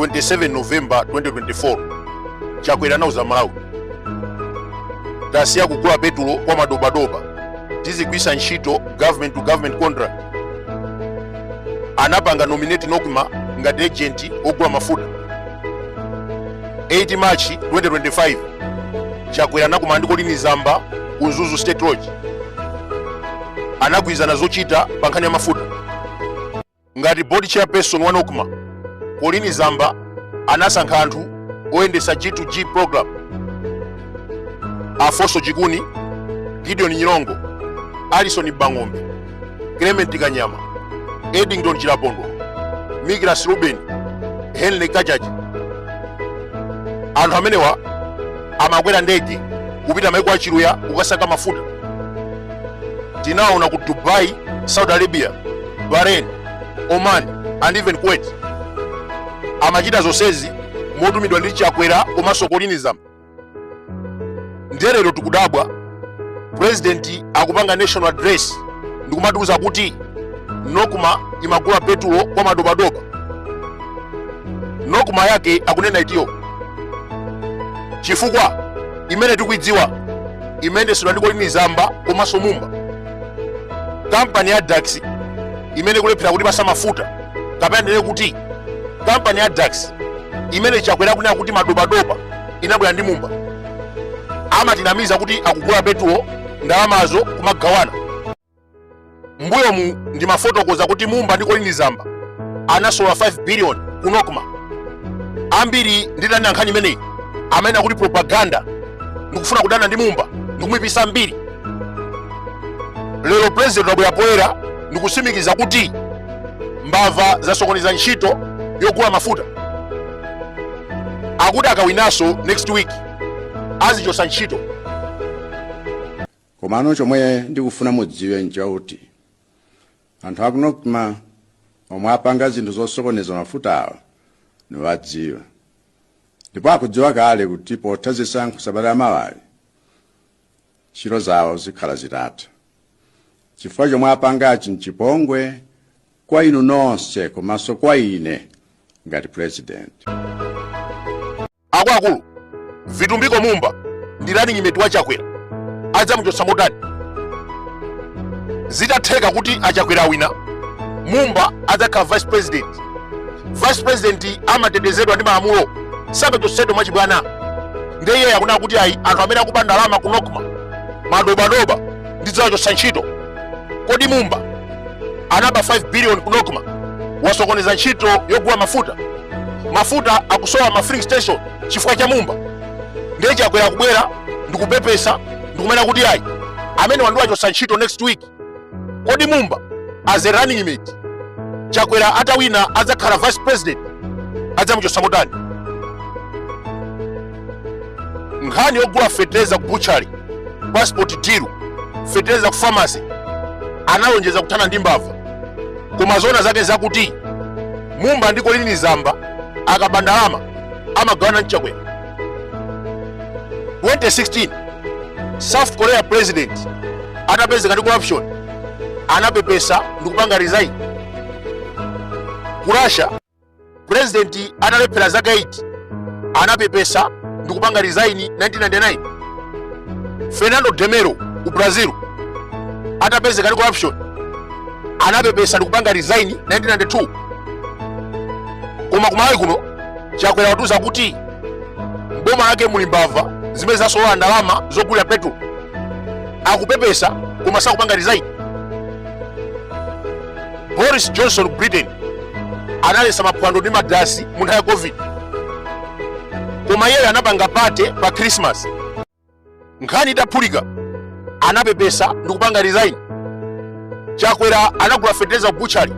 27 November 2024 Chakwera nauza Malawi tasiya kugula petulo kwa madobadoba tizigwisa ntchito government to government contract. Anapanga nominate Nokma ngati agent ogula mafuta. 8 March 2025 Chakwera anakumana ndi Colin Zamba ku Zuzu State Lodge. Anagwizana zochita pa nkhani ya mafuta. Ngati board chairperson wa Nokma, Colin Zamba anasankha anthu oyendesa G2G program. Afonso Chikuni, Gideon Nyirongo, Alison Bangombe, Clement Kanyama, Eddington Chilapondo, Migras Ruben, Henry Kajaji. Anthu amenewa amakwera ndege kupita maiko achiluya kukasaka mafuta. Tinaona ku Dubai, Saudi Arabia, Bahrain, Oman and even Kuwait. Amachita zonsezi motumidwa ndi Chakwera komanso Colin Zamba. Nderero tikudabwa president akupanga national address ndikumatiuza kuti Nokma imagula petulo kwa madobadoba. Nokma yake akunena itiyo chifukwa imene tikuidziwa imendesedwa ndi Colin Zamba komanso Mumba. Kampani ya Dax imene kulephera kuti basa mafuta kapena ndere kuti kampani ya Dax imene Chakwera kunena kuti madobadoba inabwera ndi Mumba. Amatinamiza kuti akugula petulo ndalamazo kumagawana. Mbuyo mu ndi mafotokoza kuti Mumba ndi Colin Zamba anasola 5 billion ku Nokma. Ambiri nditani nkhani imeneyi amene akuti propaganda ndikufuna kudana ndi Mumba ndikumipisa mbiri. Lero president wabwera poyera ndikusimikiza kuti mbava zasokoneza ntchito yogula mafuta. Akuti akawinaso next week azichosa ntchito. Komano chomwe ndikufuna mudziwe nchakuti anthu aku Nokma omwe apanga zinthu zosokoneza mafuta awa niwadziwa. Ndipo akudziwa kale kuti potha zisankho sabata ya Malawi ntchito zawo zikhala zitatha. Chifukwa chomwe apangachi nchipongwe kwa inu nonse komanso kwa ine ngati president. Akuluakulu Vitumbiko Mumba ndi running mate wa Chakwera adzamuchotsa motani. Zitatheka kuti Achakwera wina, Mumba adzakhala vice president. Vice president amatetezedwa ndi malamulo sapetosedwa mwachibwana. Ndiye iye akunena kuti ayi anthu amene akuba ndalama ku Nokma madobadoba ndidzawachotsa ntchito. Kodi Mumba anaba 5 billion ku Nokma wasokoneza ntchito yogula mafuta. Mafuta akusowa ma filling station chifukwa cha Mumba. Ndiye Chakwera kubwera ndikupepesa ndikumena kuti ayi amene wandiwachotsa ntchito next week. Kodi Mumba as a running mate Chakwera atawina adzakhala vice president adzamuchotsa motani. Nkhani yogula fertilizer ku butchery, passport deal, fertilizer ku pharmacy analonjeza kuthana ndi mbava. Koma zona zake zakuti Mumba ndi Colin Zamba akaba ndalama amagawana ndi Chakwera. 2016 South Korea president atapezeka ndi corruption anapepesa ndikupanga resign. Ku Russia president atalephera zaka 8 anapepesa ndikupanga resign 1999. Fernando Demero ku Brazil atapezeka ndi corruption anapepesa ndikupanga resign 1992. Koma kumalawi kuno Chakwera watuza kuti mboma yake muli mbava zimene zasowa ndalama zogulira petrol. Akupepesa koma sakupanga resign. Boris Johnson Britain analesa maphwando ndi madasi mu nthawi ya COVID. Koma iye anapanga pate pa Christmas. Nkhani itaphulika anapepesa ndikupanga resign. Chakwera anagula fertilizer butchery.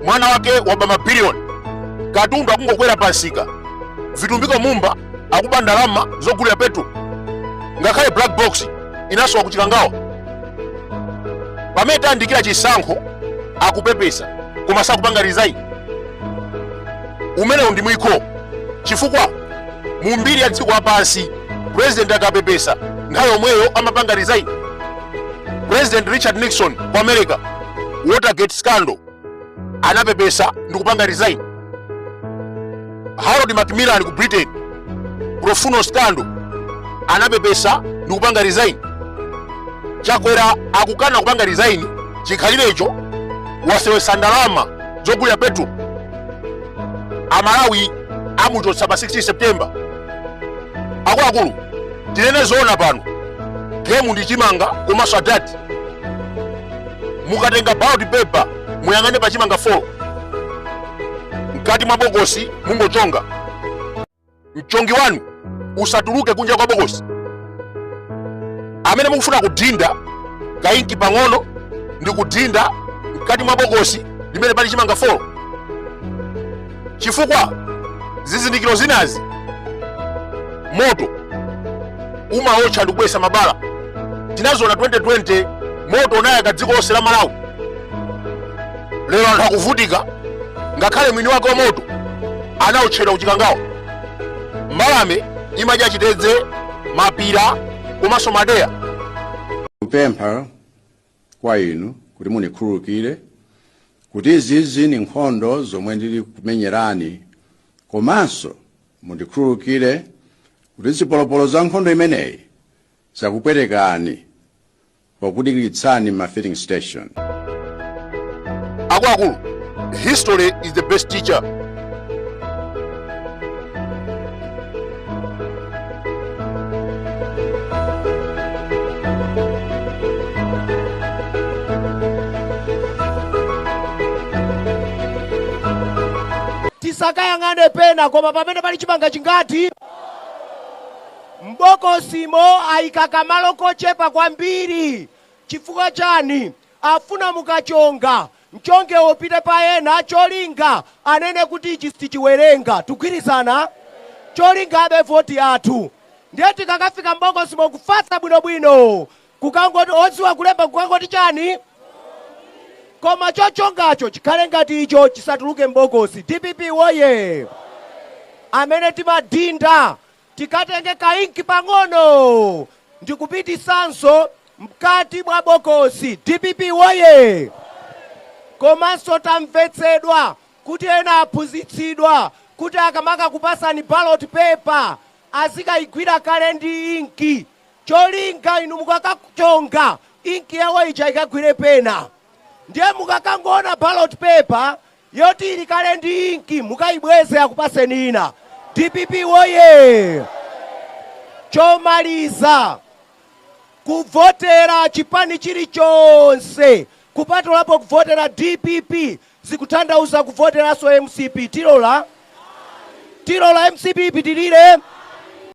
Mwana wake waba mabiliyoni. Katundu akungokwera pansika. Vitumbiko Mumba akuba ndalama zogulira petrol. Ngakhale black box inasowa ku Chikangawa. Pamene tandikira chisankho akupepesa koma sakupanga resign. Umenewu ndi mwiko chifukwa mu mbiri ya dziko lapansi president akapepesa nthawi yomweyo amapanga resign. President Richard Nixon ku America Watergate scandal anapepesa ndikupanga resign. Harold Macmillan ku Britain profuno scandal anapepesa ndi kupanga resign. Chakwera akukana kupanga resign chikhalirecho wasewesa ndalama zogulira petrol. Amalawi amuchotsa pa 16 September. Akuluakulu tinene zoona pano, game ndi chimanga komanso adati. Mukatenga ballot paper muyang'ane pa chimanga 4 mkati mwa bokosi mungochonga. Mchongi wanu usatuluke kunja kwa bokosi. Amene mukufuna kudinda kainki pang'ono ndi kudinda mkati mwa bokosi limene pali chimanga 4. Chifukwa zizindikiro zinazi moto umaotcha ndi kubwesa mabala. Tinazoona 2020 moto unayaka dziko lonse la Malawi. Lero anthu akuvutika ngakhale mwini wake wa moto anaotchedwa kuchikangawa. Mbalame imadya chitedze, mapira komanso madeya. Kupempha kwa inu kuti munikhululukire kuti izizi ni nkhondo zomwe ndili kumenyerani, komanso mundikhululukire kuti zipolopolo za nkhondo imeneyi zakupwetekani pokudikiritsani ma filling station. Akuluakulu, history is the best teacher. Tisakayang'ane pena koma pamene pali chimanga chingati mbokosimo ayikaka malo kochepa kwambiri. Chifukwa chani? Afuna mukachonga mchonge wopite pa ena cholinga anene kuti ichi sichiwerenga. Tugwirizana? Cholinga abe voti athu. Ndiye tikakafika mbokosimo kufatsa bwinobwino kukangoti odziwa kulemba kukangoti chani? Koma chochongacho chikhale ngati icho chisatuluke mbokosi. DPP woye! Amene timadinda tikatenge kainki pang'ono ndikupitisanso mkati mwa bokosi. DPP woye! Komanso tamvetsedwa kuti ena aphunzitsidwa kuti akamaka kupasani ballot paper azikayigwira kale ndi inki. Cholinga inu mukakachonga inki yawo ija ikagwire pena. Ndiye mukakangona ballot paper yoti ili kale ndi inki mukayibweze akupaseni ina. DPP woye! Chomaliza kuvotera chipani chilichonse kupatulapo kuvotera DPP zikutanthauza kuvoteranso MCP. Tilola MCP pitilire.